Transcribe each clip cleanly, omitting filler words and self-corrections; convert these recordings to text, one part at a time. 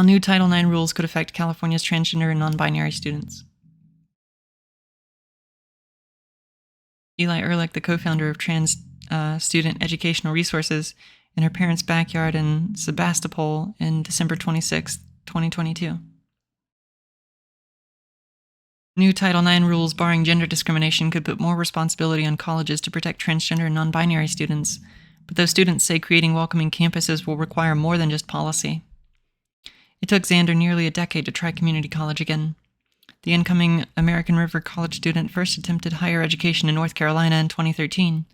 How new Title IX rules could affect California's transgender and non-binary students. Eli Ehrlich, the co-founder of Trans Student Educational Resources, in her parents' backyard in Sebastopol in December 26, 2022. New Title IX rules barring gender discrimination could put more responsibility on colleges to protect transgender and non-binary students, but those students say creating welcoming campuses will require more than just policy. It took Xander nearly a decade to try community college again. The incoming American River College student first attempted higher education in North Carolina in 2013,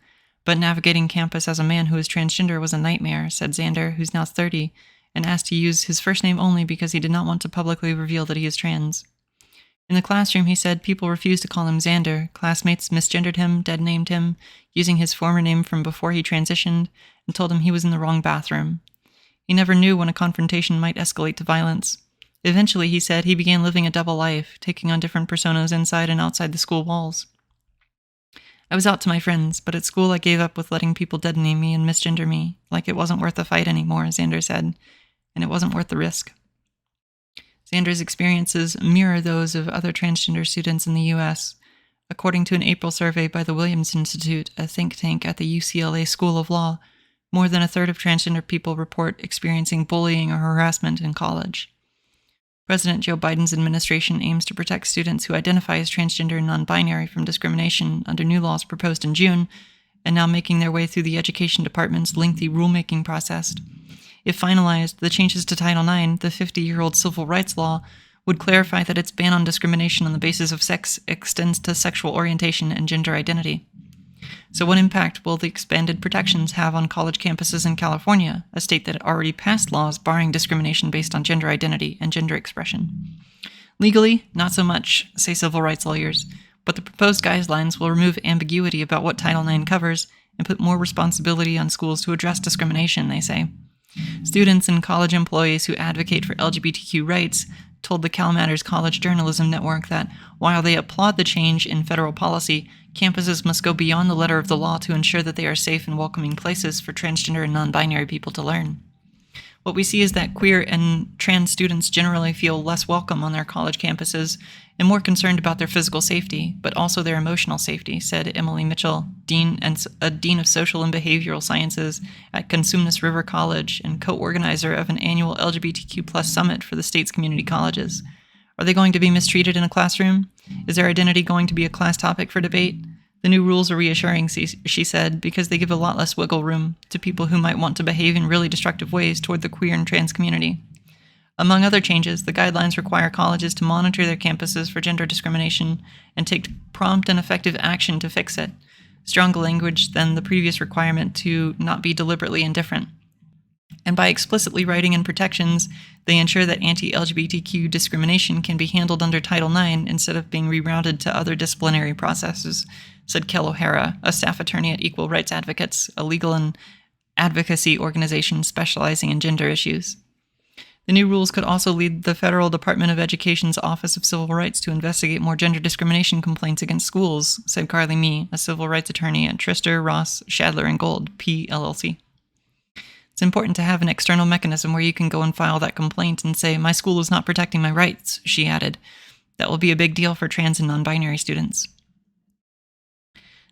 but navigating campus as a man who is transgender was a nightmare, said Xander, who's now 30, and asked to use his first name only because he did not want to publicly reveal that he is trans. In the classroom, he said people refused to call him Xander, classmates misgendered him, dead-named him, using his former name from before he transitioned, and told him he was in the wrong bathroom. He never knew when a confrontation might escalate to violence. Eventually, he said, he began living a double life, taking on different personas inside and outside the school walls. I was out to my friends, but at school I gave up with letting people dead-name me and misgender me, like it wasn't worth the fight anymore, Xander said, and it wasn't worth the risk. Xander's experiences mirror those of other transgender students in the U.S. According to an April survey by the Williams Institute, a think tank at the UCLA School of Law, more than a third of transgender people report experiencing bullying or harassment in college. President Joe Biden's administration aims to protect students who identify as transgender and non-binary from discrimination under new laws proposed in June, and now making their way through the Education Department's lengthy rulemaking process. If finalized, the changes to Title IX, the 50-year-old civil rights law, would clarify that its ban on discrimination on the basis of sex extends to sexual orientation and gender identity. So what impact will the expanded protections have on college campuses in California, a state that already passed laws barring discrimination based on gender identity and gender expression? Legally, not so much, say civil rights lawyers, but the proposed guidelines will remove ambiguity about what Title IX covers and put more responsibility on schools to address discrimination, they say. Students and college employees who advocate for LGBTQ rights told the CalMatters College Journalism Network that, while they applaud the change in federal policy, campuses must go beyond the letter of the law to ensure that they are safe and welcoming places for transgender and non-binary people to learn. What we see is that queer and trans students generally feel less welcome on their college campuses and more concerned about their physical safety, but also their emotional safety, said Emily Mitchell, Dean of Social and Behavioral Sciences at Cosumnes River College and co-organizer of an annual LGBTQ+ summit for the state's community colleges. Are they going to be mistreated in a classroom? Is their identity going to be a class topic for debate? The new rules are reassuring, she said, because they give a lot less wiggle room to people who might want to behave in really destructive ways toward the queer and trans community. Among other changes, the guidelines require colleges to monitor their campuses for gender discrimination and take prompt and effective action to fix it, stronger language than the previous requirement to not be deliberately indifferent. And by explicitly writing in protections, they ensure that anti-LGBTQ discrimination can be handled under Title IX instead of being rerouted to other disciplinary processes, said Kel O'Hara, a staff attorney at Equal Rights Advocates, a legal and advocacy organization specializing in gender issues. The new rules could also lead the Federal Department of Education's Office of Civil Rights to investigate more gender discrimination complaints against schools, said Carly Mee, a civil rights attorney at Trister, Ross, Shadler & Gold, PLLC. It's important to have an external mechanism where you can go and file that complaint and say, my school is not protecting my rights, she added. That will be a big deal for trans and non-binary students.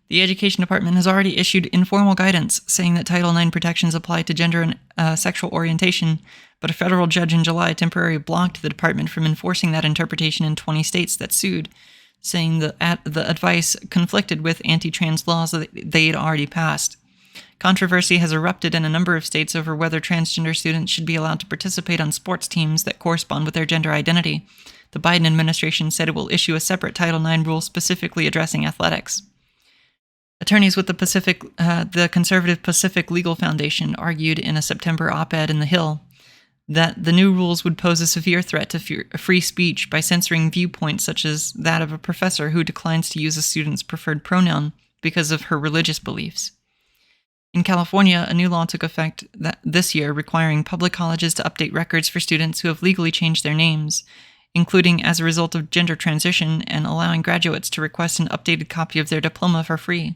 The Education Department has already issued informal guidance saying that Title IX protections apply to gender and sexual orientation, but a federal judge in July temporarily blocked the department from enforcing that interpretation in 20 states that sued, saying the advice conflicted with anti-trans laws that they had already passed. Controversy has erupted in a number of states over whether transgender students should be allowed to participate on sports teams that correspond with their gender identity. The Biden administration said it will issue a separate Title IX rule specifically addressing athletics. Attorneys with the conservative Pacific Legal Foundation argued in a September op-ed in The Hill that the new rules would pose a severe threat to free speech by censoring viewpoints such as that of a professor who declines to use a student's preferred pronoun because of her religious beliefs. In California, a new law took effect this year requiring public colleges to update records for students who have legally changed their names, including as a result of gender transition, and allowing graduates to request an updated copy of their diploma for free.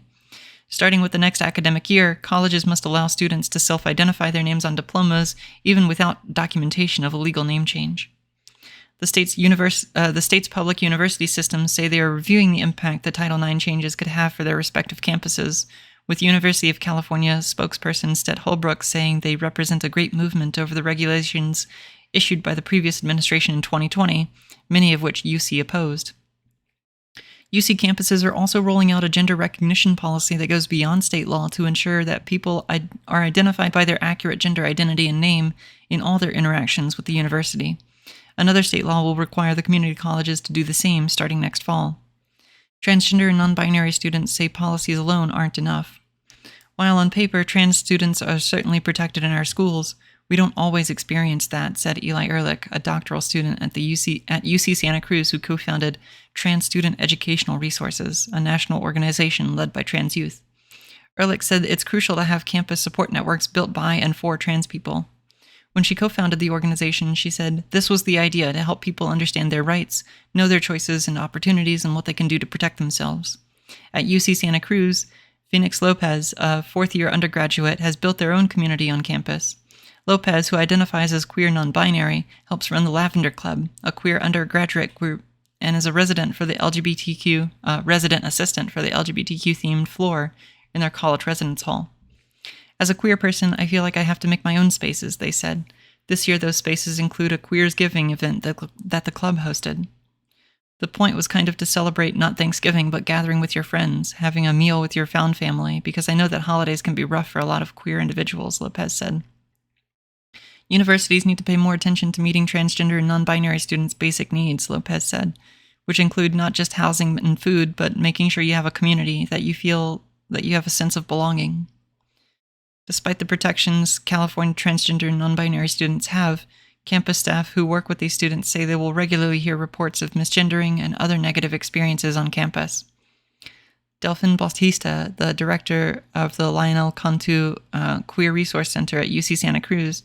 Starting with the next academic year, colleges must allow students to self-identify their names on diplomas, even without documentation of a legal name change. The state's public university systems say they are reviewing the impact the Title IX changes could have for their respective campuses, with University of California spokesperson Stet Holbrook saying they represent a great movement over the regulations issued by the previous administration in 2020, many of which UC opposed. UC campuses are also rolling out a gender recognition policy that goes beyond state law to ensure that people are identified by their accurate gender identity and name in all their interactions with the university. Another state law will require the community colleges to do the same starting next fall. Transgender and non-binary students say policies alone aren't enough. While on paper, trans students are certainly protected in our schools, we don't always experience that, said Eli Ehrlich, a doctoral student at UC Santa Cruz who co-founded Trans Student Educational Resources, a national organization led by trans youth. Ehrlich said it's crucial to have campus support networks built by and for trans people. When she co-founded the organization, she said, "This was the idea, to help people understand their rights, know their choices and opportunities, and what they can do to protect themselves." At UC Santa Cruz, Phoenix Lopez, a fourth-year undergraduate, has built their own community on campus. Lopez, who identifies as queer non-binary, helps run the Lavender Club, a queer undergraduate group, and is a resident for the resident assistant for the LGBTQ-themed floor in their college residence hall. "As a queer person, I feel like I have to make my own spaces," they said. This year, those spaces include a Queers Giving event that the club hosted. The point was kind of to celebrate not Thanksgiving, but gathering with your friends, having a meal with your found family, because I know that holidays can be rough for a lot of queer individuals, Lopez said. Universities need to pay more attention to meeting transgender and non-binary students' basic needs, Lopez said, which include not just housing and food, but making sure you have a community, that you feel that you have a sense of belonging. Despite the protections California transgender and non-binary students have, campus staff who work with these students say they will regularly hear reports of misgendering and other negative experiences on campus. Delphin Bautista, the director of the Lionel Cantu Queer Resource Center at UC Santa Cruz,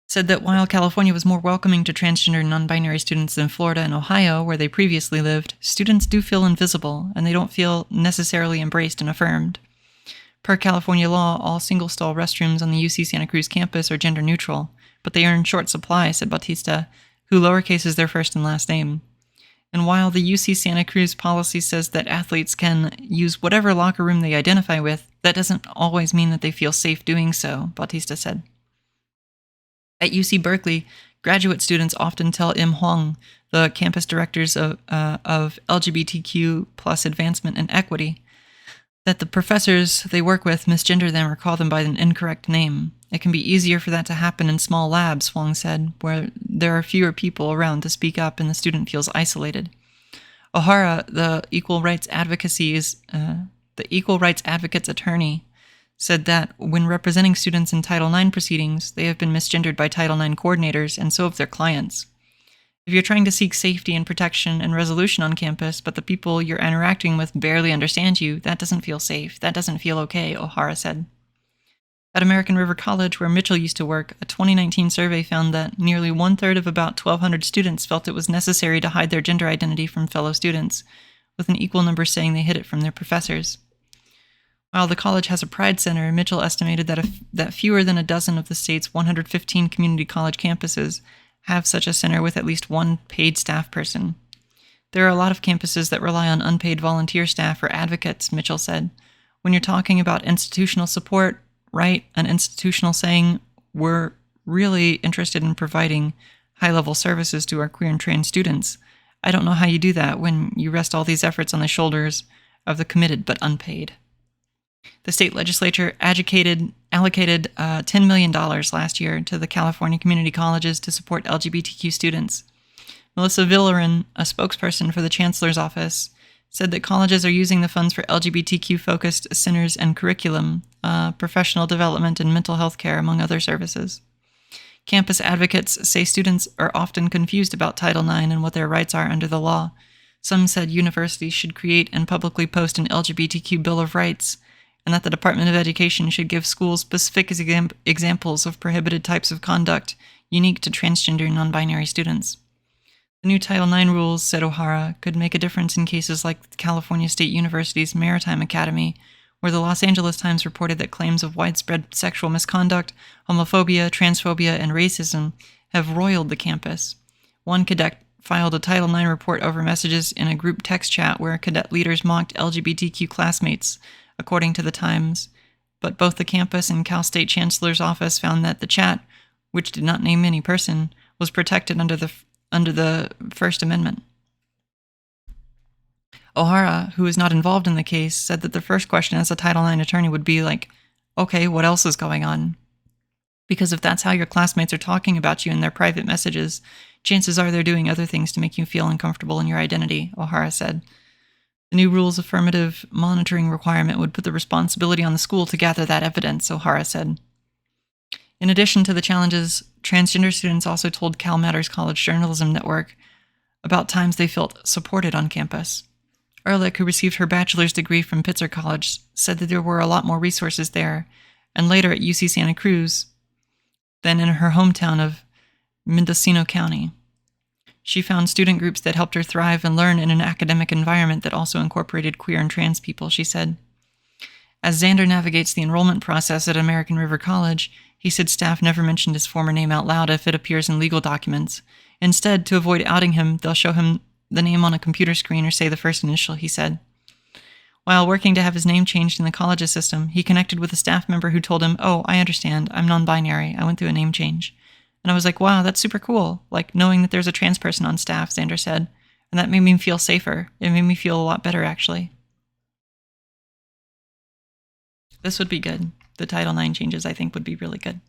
said that while California was more welcoming to transgender and non-binary students than Florida and Ohio, where they previously lived, students do feel invisible, and they don't feel necessarily embraced and affirmed. Per California law, all single-stall restrooms on the UC Santa Cruz campus are gender-neutral, but they are in short supply, said Bautista, who lowercases their first and last name. And while the UC Santa Cruz policy says that athletes can use whatever locker room they identify with, that doesn't always mean that they feel safe doing so, Bautista said. At UC Berkeley, graduate students often tell Im Huang, the campus directors of LGBTQ plus advancement and equity, that the professors they work with misgender them or call them by an incorrect name. It can be easier for that to happen in small labs, Huang said, where there are fewer people around to speak up and the student feels isolated. O'Hara, the Equal Rights Advocate's attorney, said that when representing students in Title IX proceedings, they have been misgendered by Title IX coordinators, and so have their clients. If you're trying to seek safety and protection and resolution on campus, but the people you're interacting with barely understand you, that doesn't feel safe. That doesn't feel okay, O'Hara said. At American River College, where Mitchell used to work, a 2019 survey found that nearly one-third of about 1,200 students felt it was necessary to hide their gender identity from fellow students, with an equal number saying they hid it from their professors. While the college has a Pride Center, Mitchell estimated that fewer than a dozen of the state's 115 community college campuses have such a center with at least one paid staff person. There are a lot of campuses that rely on unpaid volunteer staff or advocates, Mitchell said. When you're talking about institutional support, right, an institutional saying, we're really interested in providing high-level services to our queer and trans students. I don't know how you do that when you rest all these efforts on the shoulders of the committed but unpaid. The state legislature allocated $10 million last year to the California community colleges to support LGBTQ students. Melissa Villerin, a spokesperson for the chancellor's office, said that colleges are using the funds for LGBTQ-focused centers and curriculum, professional development, and mental health care, among other services. Campus advocates say students are often confused about Title IX and what their rights are under the law. Some said universities should create and publicly post an LGBTQ Bill of Rights, and that the Department of Education should give schools specific examples of prohibited types of conduct unique to transgender and non-binary students. The new Title IX rules, said O'Hara, could make a difference in cases like California State University's Maritime Academy, where the Los Angeles Times reported that claims of widespread sexual misconduct, homophobia, transphobia, and racism have roiled the campus. One cadet filed a Title IX report over messages in a group text chat where cadet leaders mocked LGBTQ classmates, according to the Times. But both the campus and Cal State Chancellor's office found that the chat, which did not name any person, was protected under the First Amendment. O'Hara, who is not involved in the case, said that the first question as a Title IX attorney would be like, okay, what else is going on? Because if that's how your classmates are talking about you in their private messages, chances are they're doing other things to make you feel uncomfortable in your identity, O'Hara said. The new rule's affirmative monitoring requirement would put the responsibility on the school to gather that evidence, O'Hara said. In addition to the challenges, transgender students also told Cal Matters College Journalism Network about times they felt supported on campus. Ehrlich, who received her bachelor's degree from Pitzer College, said that there were a lot more resources there, and later at UC Santa Cruz, than in her hometown of Mendocino County. She found student groups that helped her thrive and learn in an academic environment that also incorporated queer and trans people, she said. As Xander navigates the enrollment process at American River College, he said staff never mentioned his former name out loud if it appears in legal documents. Instead, to avoid outing him, they'll show him the name on a computer screen or say the first initial, he said. While working to have his name changed in the college's system, he connected with a staff member who told him, "Oh, I understand. I'm non-binary. I went through a name change." And I was like, wow, that's super cool. Like, knowing that there's a trans person on staff, Xander said. And that made me feel safer. It made me feel a lot better, actually. This would be good. The Title IX changes, I think, would be really good.